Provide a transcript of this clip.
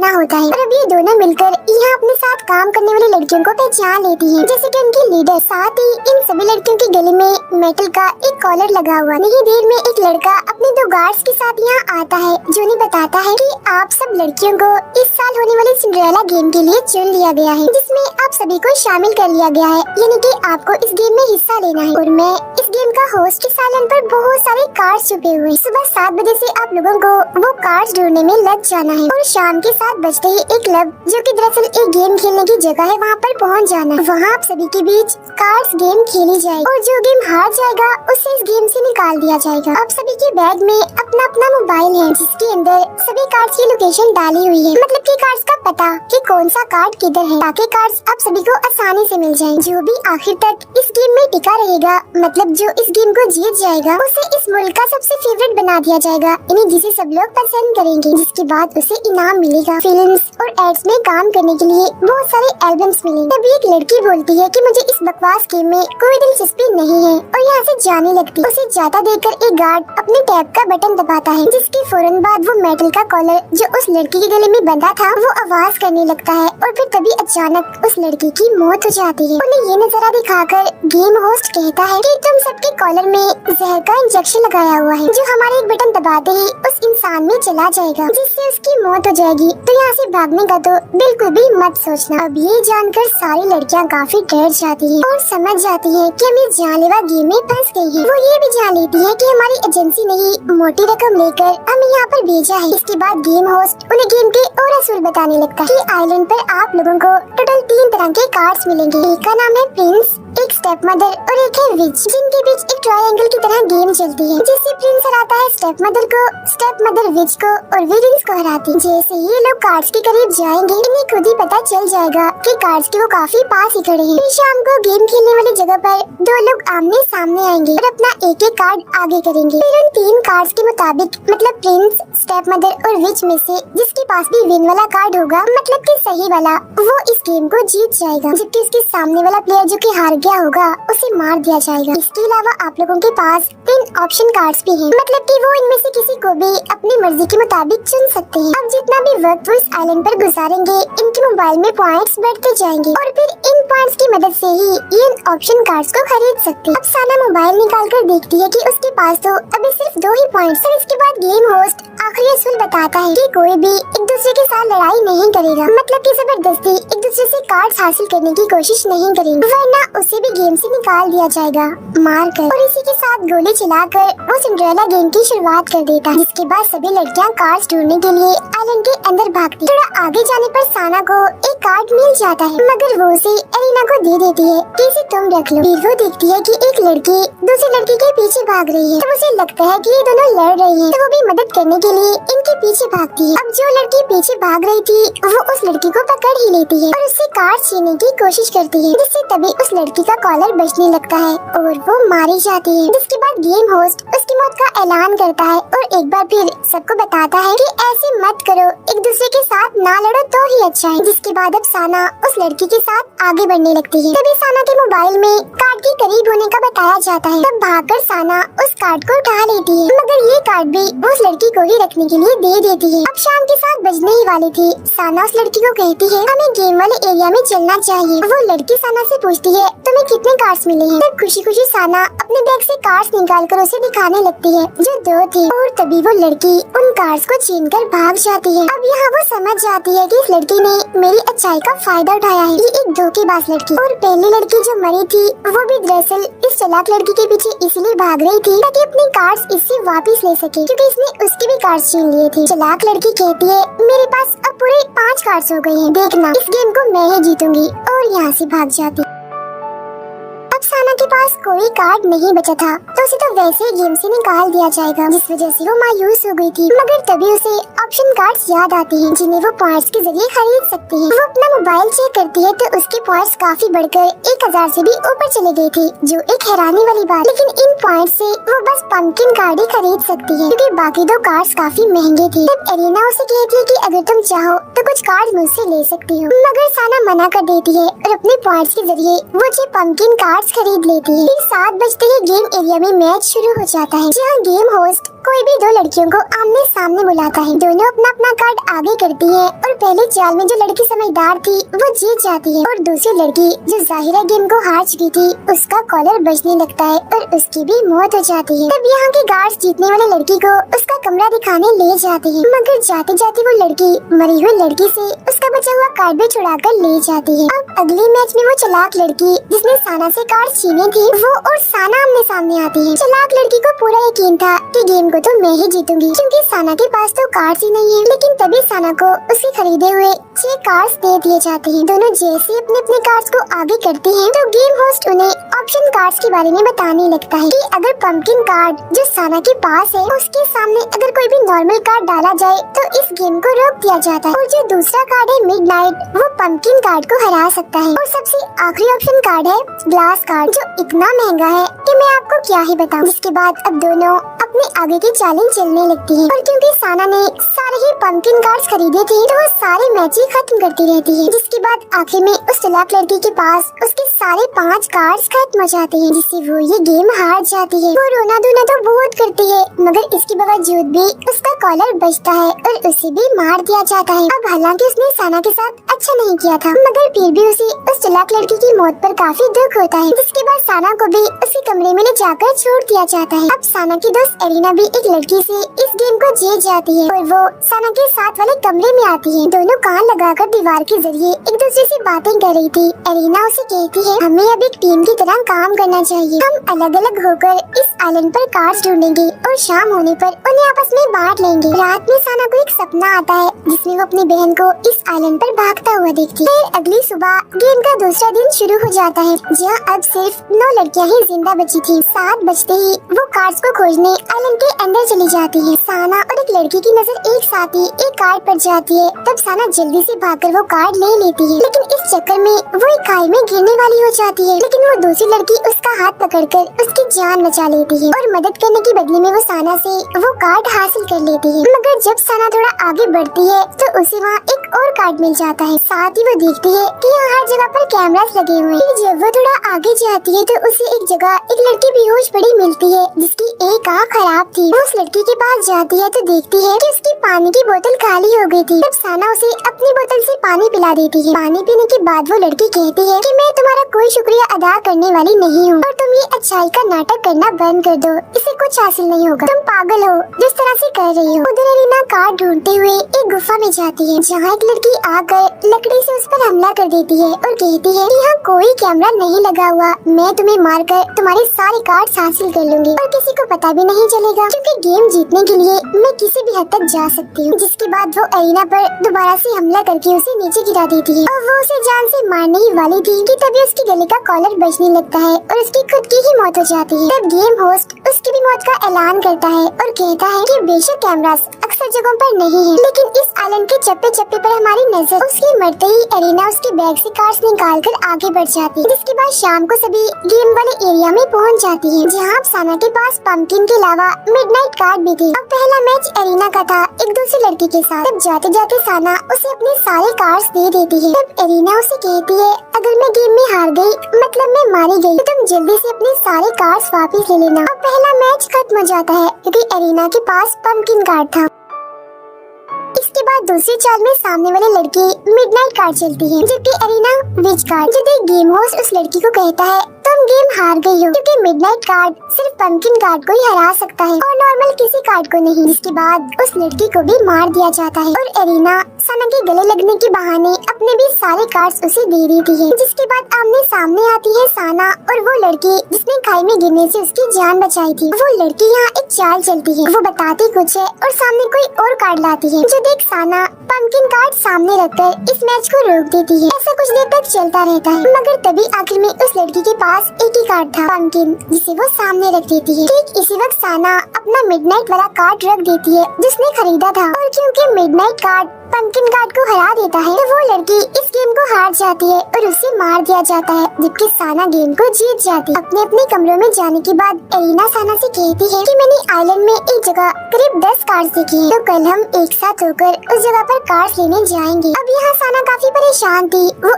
ना होता है। और अब ये दोनों मिलकर यहाँ अपने साथ काम करने वाली लड़कियों को पहचान लेती हैं, जैसे कि उनकी लीडर। साथ ही इन सभी लड़कियों के गले में मेटल का एक कॉलर लगा हुआ। नहीं देर में एक लड़का अपने 2 गार्ड्स के साथ यहाँ आता है, जो उन्हें बताता है कि आप सब लड़कियों को इस साल होने वाले सिंड्रेला गेम के लिए चुन लिया गया है, जिसमें आप सभी को शामिल कर लिया गया है, यानी कि आपको इस गेम में हिस्सा लेना है। और मैं इस गेम का होस्ट। इस आइलैंड पर बहुत सारे कार्ड्स छुपे हुए। सुबह 7 बजे से आप लोगों को वो कार्ड्स ढूंढने में लग जाना है और शाम के 7 बजते ही एक क्लब, जो कि दरअसल एक गेम खेलने की जगह है, वहाँ पर पहुँच जाना। वहाँ आप सभी के बीच कार्ड्स गेम खेली जाएगी और जो गेम हार जाएगा उसे इस गेम से निकाल दिया जाएगा। अब सभी के बैग में अपना अपना मोबाइल है, जिसके अंदर सभी कार्ड्स की लोकेशन डाली हुई है, मतलब कि कार्ड्स का पता कि कौन सा कार्ड किधर है, ताकि कार्ड्स आप सभी को आसानी से मिल जाएं। जो भी आखिर तक इस गेम में टिका रहेगा, मतलब जो इस गेम को जीत जाएगा, उसे इस मुल्क का सबसे फेवरेट बना दिया जाएगा, यानी जिसे सब लोग पसंद करेंगे, जिसके बाद उसे इनाम मिलेगा। फिल्म्स और एड्स में काम करने के लिए बहुत सारे एल्बम्स मिलेंगे। तभी एक लड़की बोलती है कि मुझे इस बकवास गेम में कोई दिलचस्पी नहीं है और यहाँ से जाने लगती। उसे जाता देखकर एक गार्ड अपने टैब का बटन दबाता है, जिसके फौरन बाद वो मेटल का कॉलर जो उस लड़की के गले में बंधा था, वो आवाज करने लगता है और फिर तभी अचानक उस लड़की की मौत हो जाती है। उन्हें ये नजारा दिखाकर गेम होस्ट कहता है कि तुम सबके कॉलर में जहर का इंजेक्शन लगाया हुआ है, जो हमारे एक बटन दबाते ही उस इंसान में चला जाएगा, जिससे उसकी मौत हो जाएगी। तो यहाँ से भागने का तो बिल्कुल भी मत सोचना। अब ये जानकर सारी लड़कियाँ काफी डर जाती हैं और समझ जाती हैं कि हम इस जानलेवा गेम में फंस गई हैं। वो ये भी जान लेती है कि हमारी एजेंसी ने ही मोटी रकम लेकर हमें यहाँ पर भेजा है। इसके बाद गेम होस्ट उन्हें गेम के और असूल बताने लगता है कि आइलैंड पर आप लोगों को टोटल 3 तरह के कार्ड्स मिलेंगे। एक का नाम है प्रिंस, एक स्टेप मदर और एक है विच, जिनके बीच एक ट्रायंगल की तरह गेम चलती है, जिससे प्रिंस हराता है स्टेप मदर को, स्टेप मदर विच को और विच को हराती है। जैसे ये लोग कार्ड्स के करीब जाएंगे, इन्हें खुद ही पता चल जाएगा कि कार्ड्स के वो काफी पास ही खड़े हैं। फिर शाम को गेम खेलने वाली जगह पर 2 लोग आमने सामने आएंगे और अपना एक एक कार्ड आगे करेंगे। फिर उन 3 कार्ड्स के मुताबिक, मतलब प्रिंस, स्टेप मदर और विच में से जिसके पास भी विन वाला कार्ड होगा, मतलब कि सही वाला, वो इस गेम को जीत जाएगा, जबकि उसके सामने वाला प्लेयर जो कि हार गया होगा, उसे मार दिया जाएगा। इसके अलावा आप लोगों के पास 3 ऑप्शन कार्ड्स भी हैं, मतलब कि वो इनमें से किसी को भी अपनी मर्जी के मुताबिक चुन सकते हैं। अब जितना भी वक्त वो इस आइलैंड पर गुजारेंगे, इनके मोबाइल में पॉइंट्स बढ़ते जाएंगे और फिर इन पॉइंट्स की मदद से ही ये ऑप्शन कार्ड्स को खरीद सकते हैं। अब साना मोबाइल निकाल कर देखती है कि उसके पास तो अभी सिर्फ 2 ही पॉइंट्स हैं। इसके बाद गेम होस्ट आखिरी असूल बताता है कि कोई भी एक दूसरे के साथ लड़ाई नहीं करेगा, मतलब कि जबरदस्ती एक दूसरे से कार्ड्स हासिल करने की कोशिश नहीं करेंगे, वरना उसे भी गेम से निकाल दिया जाएगा मार कर। और इसी के साथ गोली चलाकर वो सिंड्रेला गेम की शुरुआत कर देता है, जिसके बाद सभी लड़कियां कार्ड्स ढूंढने के लिए आइलैंड के अंदर भागती। थोड़ा आगे जाने पर साना को एक कार्ड मिल जाता है, मगर वो उसे एलिना को दे देती है कि इसे तुम रख लो। फिर वो देखती है कि एक लड़की दूसरी लड़की के पीछे भाग रही है, तो उसे लगता है कि ये दोनों लड़ रही हैं, तो वो भी मदद करने के लिए इनके पीछे भागती है। अब जो लड़की पीछे भाग रही थी, वो उस लड़की को पकड़ ही लेती है और उससे कार्ड छीनने की कोशिश करती है, जिससे तभी उस लड़की का कॉलर बचने लगता है और वो मारी जाती है। जिसके बाद गेम होस्ट उसकी मौत का ऐलान करता है और एक बार फिर सबको बताता है कि ऐसे मत करो, एक दूसरे के साथ ना लड़ो तो ही अच्छा है। जिसके बाद अब साना उस लड़की के साथ आगे बढ़ने लगती है। तभी साना के मोबाइल में कार्ड के करीब होने का बताया जाता है। तब भागकर साना उस कार्ड को उठा लेती है, मगर ये कार्ड भी उस लड़की को ही रखने के लिए दे देती है। अब शाम के 7 बजने ही वाली थी। साना उस लड़की को कहती है हमें गेम वाले एरिया में चलना चाहिए। वो लड़की साना से पूछती है तुम्हें कितने कार्ड्स मिले हैं। तब खुशी खुशी साना अपने बैग से कार्ड्स निकालकर उसे दिखाने लगती है, जो 2 थे, और तभी वो लड़की उन कार्ड्स को छीनकर भाग जाती है। अब यहाँ वो समझ जाती है कि इस लड़की ने मेरी अच्छाई का फायदा उठाया है। ये एक धोखेबाज लड़की, और पहली लड़की जो मरी थी वो भी दरअसल इस चालाक लड़की के पीछे इसलिए भाग रही थी ताकि अपने कार्ड्स इससे वापस ले सके, क्योंकि इसने उसके भी कार्ड्स छीन लिए थे। चालाक लड़की कहती है मेरे पास अब पूरे 5 कार्ड्स हो गए हैं, देखना इस गेम को मैं ही जीतूंगी, और यहाँ से भाग जाती। अब साना के पास कोई कार्ड नहीं बचा था, तो उसे तो वैसे ही गेम से निकाल दिया जाएगा, जिस वजह से वो मायूस हो गई थी। मगर तभी उसे ऑप्शन कार्ड्स याद आते हैं, जिन्हें वो पॉइंट्स के जरिए खरीद सकती है। वो अपना मोबाइल चेक करती है तो उसके पॉइंट्स काफी बढ़कर 1000 से भी ऊपर चले गए थे, जो एक हैरानी वाली बात। लेकिन इन पॉइंट्स से वो बस पंपकिन कार्ड ही खरीद सकती है, क्योंकि बाकी 2 कार्ड्स काफी महंगे थे। तब एलिना उसे कहती है कि अगर तुम चाहो तो कुछ कार्ड मुझसे ले सकती हो, मगर साना मना कर देती है और अपने पॉइंट्स के जरिए वो 6 पंपकिन कार्ड्स खरीद लेती है। फिर 7 बजते ही गेम एरिया में मैच शुरू हो जाता है, जहाँ गेम होस्ट कोई भी दो लड़कियों को आमने सामने बुलाता है। दोनों अपना अपना कार्ड आगे करती है और पहले चाल में जो लड़की समझदार थी वो जीत जाती है और दूसरी लड़की जो जाहिरा गेम को हार चुकी थी उसका कॉलर बजने लगता है और उसकी भी मौत हो जाती है। तब यहाँ के गार्ड्स जीतने वाले लड़की को उसका कमरा दिखाने ले जाते हैं, मगर जाते जाते वो लड़की मरी हुई लड़की से उसका बचा हुआ कार्ड भी छुड़ा कर ले जाती है। अब अगले मैच में वो चालाक लड़की जिसने साना से कार्ड छीने थे वो और साना आमने सामने आती है। चालाक लड़की को पूरा यकीन था कि गेम को तो मैं ही जीतूंगी क्योंकि साना के पास तो कार्ड्स ही नहीं है। लेकिन तभी साना को उसके खरीदे हुए 6 कार्ड्स दे दिए जाते हैं। दोनों जैसे अपने अपने कार्ड्स को आगे करते हैं तो गेम होस्ट उन्हें ऑप्शन कार्ड्स के बारे में बताने लगता है कि अगर पंपकिन कार्ड जो साना के पास है उसके सामने अगर कोई भी नॉर्मल कार्ड डाला जाए तो इस गेम को रोक दिया जाता है और जो दूसरा कार्ड है मिडनाइट वो पंपकिन कार्ड को हरा सकता है। और सबसे आखिरी ऑप्शन कार्ड है ग्लास कार्ड जो इतना महंगा है कि मैं आपको क्या ही बताऊं। जिसके बाद अब दोनों अपने आगे की चालें चलने लगती है और क्योंकि साना ने सारे ही पंपकिन कार्ड्स खरीदे थे तो वो सारे मैच ही खत्म करती रहती है। जिसके बाद आखिर में उस चालाक लड़की के पास उसके सारे 5 कार्ड्स खत्म हो जाते हैं जिससे वो ये गेम हार जाती है। वो रोना धोना तो बहुत करती है मगर इसके बावजूद भी उसका कॉलर बचता है और उसे भी मार दिया जाता है। अब हालांकि उसने साना के साथ अच्छा नहीं किया था मगर फिर भी उसे उस चालाक लड़की की मौत पर काफी दुख होता है। जिसके बाद साना को भी उसी कमरे में ले जाकर छोड़ दिया जाता है। अब साना की दोस्त एरिना भी एक लड़की से इस गेम को जीत जाती है और वो साना के साथ वाले कमरे में आती है। दोनों कान लगाकर दीवार के जरिए एक दूसरे से बातें कर रही थी। एरिना उसे कहती है हमें अब एक टीम की तरह काम करना चाहिए, हम अलग अलग होकर इस आइलैंड पर कार्ड्स ढूंढेंगे और शाम होने पर उन्हें आपस में बांट लेंगे। रात में साना को एक सपना आता है जिसमें वो अपनी बहन को इस आइलैंड पर भागता हुआ देखती है। फिर अगली सुबह गेम का दूसरा दिन शुरू हो जाता है जहाँ अब सिर्फ 9 लड़कियाँ ही जिंदा बची थी। 7 बजते ही वो कार्ड्स को खोजने आइलैंड के अंदर चली जाती है। साना और एक लड़की की नजर एक साथ ही एक कार्ड पर जाती है। तब साना जल्दी से भागकर वो कार्ड ले लेती है लेकिन इस चक्कर में वो एक खाई में गिरने वाली हो जाती है। लेकिन वो दूसरी लड़की उसका हाथ पकड़कर उसकी जान बचा लेती है और मदद करने के बदले में वो साना से वो कार्ड हासिल कर लेती है। मगर जब साना थोड़ा आगे बढ़ती है तो उसे वहाँ एक और कार्ड मिल जाता है। साथ ही वो देखती है कि यहाँ हर जगह पर कैमरास लगे हुए हैं। जब वो थोड़ा आगे जाती है तो उसे एक जगह एक लड़की बेहोश पड़ी मिलती है जिसकी एक आँख खराब थी। वो उस लड़की के पास जाती है तो देखती है कि उसकी पानी की बोतल खाली हो गई थी। तब साना उसे अपनी बोतल से पानी पिला देती है। पानी पीने के बाद वो लड़की कहती है कि मैं तुम्हारा कोई शुक्रिया अदा करने वाली नहीं हूँ और तुम ये अच्छाई का नाटक करना बंद कर दो, इससे कुछ हासिल नहीं होगा, तुम पागल हो जिस तरह से कर रही हो। उधर एरिना कार्ड ढूंढते हुए एक गुफा में जाती है जहाँ एक लड़की आकर लकड़ी से उस पर हमला कर देती है और कहती है कि यहाँ कोई कैमरा नहीं लगा हुआ, मैं तुम्हें मारकर तुम्हारे सारे कार्ड्स हासिल कर लूंगी और किसी को पता भी नहीं चलेगा क्योंकि गेम जीतने के लिए मैं किसी भी हद तक जा सकती हूँ। जिसके बाद वो एरिना पर दोबारा से हमला करके उसे नीचे गिरा देती है और वो उसे जान से मारने ही वाली थी कि तभी उसके गले का कॉलर बजने लगता है और उसकी खुद की ही मौत हो जाती है। तब गेम होस्ट उसकी भी मौत का ऐलान करता है और कहता है कि बेशक कैमरास अक्सर जगहों पर नहीं है लेकिन इस आइलैंड के चप्पे चप्पे पर हमारी नजर। उसके मरते ही एरिना उसके बैग से कार्ड्स निकालकर आगे बढ़ जाती है। जिसके बाद शाम को सभी गेम वाले एरिया में पहुंच जाती है जहां अब साना के पास पंपकिन के अलावा मिडनाइट कार्ड भी थे। अब पहला मैच एरिना का था एक दूसरी लड़की के साथ। तब जाते जाते साना उसे अपने सारे कार्ड्स दे देती है। तब एरिना उसे कहती है अगर मैं गेम में हार गई मतलब मैं मारी गई तो तुम जल्दी से अपने सारे कार्ड्स वापस ले लेना। अब पहला मैच खत्म हो जाता है क्योंकि एरिना के पास पंपकिन कार्ड था। इसके बाद दूसरी चाल में सामने वाली लड़की मिडनाइट कार्ड चलती है जबकि एरिना विच कार्ड। जब गेम होस्ट उस लड़की को कहता है तुम गेम हार गई हो क्योंकि मिडनाइट कार्ड सिर्फ पंपकिन कार्ड को ही हरा सकता है और नॉर्मल किसी कार्ड को नहीं। जिसके बाद उस लड़की को भी मार दिया जाता है और एरिना साना के गले लगने के बहाने अपने भी सारे कार्ड्स उसे दे देती है। जिसके बाद आमने सामने आती है साना और वो लड़की जिसने खाई में गिरने से उसकी जान बचाई थी। वो लड़की यहाँ एक चाल चलती है, वो बताती कुछ है और सामने कोई और कार्ड लाती है जो देख साना पंपकिन कार्ड सामने रखकर इस मैच को रोक देती है। ऐसा कुछ देर तक चलता रहता है मगर तभी आखिर में उस लड़की के पास एक ही कार्ड था पंपकिन जिसे वो सामने रख देती है। ठीक इसी वक्त साना अपना मिडनाइट वाला कार्ड रख देती है जिसने खरीदा था और क्योंकि मिडनाइट कार्ड पंपकिन कार्ड को हरा देता है तो वो लड़की इस गेम को हार जाती है और उसे मार दिया जाता है जबकि साना गेम को जीत जाती है। अपने अपने कमरों में जाने के बाद एरिना साना से कहती है कि मैंने आइलैंड में एक जगह करीब 10 कार्ड्स देखे हैं तो कल हम एक साथ होकर उस जगह पर कार्ड्स लेने जाएंगे। अब यहाँ साना काफी परेशान थी। वो